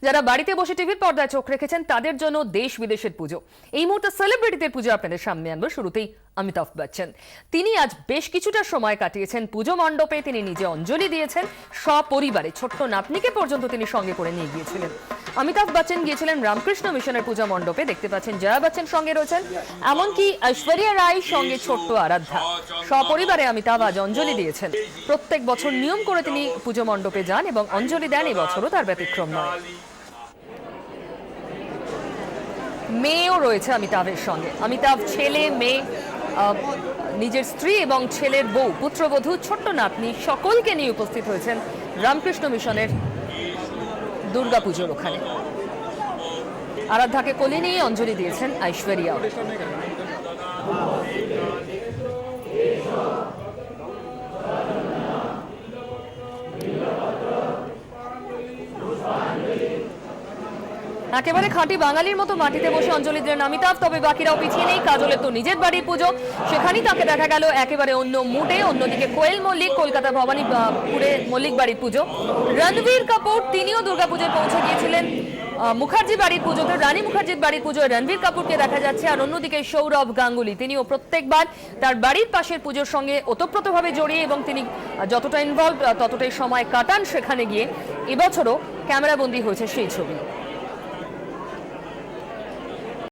যারা বাড়িতে বসে টিভির পর্দায় চোখ রেখেছেন তাদের জন্য দেশ বিদেশের পুজো। এই মুহূর্তে সেলিব্রিটিদের পুজো আপনাদের সামনে আনবো। শুরুতেই অমিতাভ বচ্চন। তিনি আজ বেশ কিছুটা সময় কাটিয়েছেন পুজো মণ্ডপে। তিনি নিজে অঞ্জলি দিয়েছেন, সপরিবারে ছোট্ট নাতনিকে পর্যন্ত তিনি সঙ্গে করে নিয়ে গিয়েছিলেন। অমিতাভ বচ্চন গিয়েছিলেন রামকৃষ্ণ মিশনের পূজা মণ্ডপে। দেখতে পাচ্ছেন জয়া বচ্চন সঙ্গে রয়েছেন, এমনকি ঐশ্বরিয়া রায় সঙ্গে ছোট্ট আরাধ্যা। সপরিবারে অমিতাভ আজ অঞ্জলি দিয়েছেন। প্রত্যেক বছর নিয়ম করে তিনি পুজো মণ্ডপে যান এবং অঞ্জলি দেন, এবছরও তার ব্যতিক্রম নয়। মেয়েও রয়েছে অমিতাভের সঙ্গে। অমিতাভ ছেলে, মেয়ে, নিজের স্ত্রী এবং ছেলের বউ, পুত্রবধূ, ছোট্ট নাতনি সকলকে নিয়ে উপস্থিত হয়েছেন রামকৃষ্ণ মিশনের দুর্গাপুজোর ওখানে। আরাধ্যাকে কোলে নিয়ে অঞ্জলি দিয়েছেন ঐশ্বরিয়া। একেবারে খাঁটি বাঙালির মতো মাটিতে বসে অঞ্জলি দিলেন অমিতাভ। তবে বাকিরাও পিছিয়ে নেই। কাজলের তো নিজের বাড়ির পুজো, সেখানেই তাকে দেখা গেল একেবারে অন্য মুডে। অন্যদিকে কোয়েল মল্লিক কলকাতা ভবানীপুরে মল্লিক বাড়ির পুজো। রণবীর কাপুর তিনিও দুর্গাপুজোয় পৌঁছে গিয়েছিলেন মুখার্জি বাড়ির পুজোতে। রানী মুখার্জির বাড়ির পুজোয় রণবীর কাপুরকে দেখা যাচ্ছে। আর অন্যদিকে সৌরভ গাঙ্গুলি, তিনিও প্রত্যেকবার তার বাড়ির পাশের পুজোর সঙ্গে ওতপ্রোতভাবে জড়িয়ে এবং তিনি যতটা ইনভলভ ততটাই সময় কাটান সেখানে গিয়ে। এবছরও ক্যামেরাবন্দি হয়েছে সেই ছবি।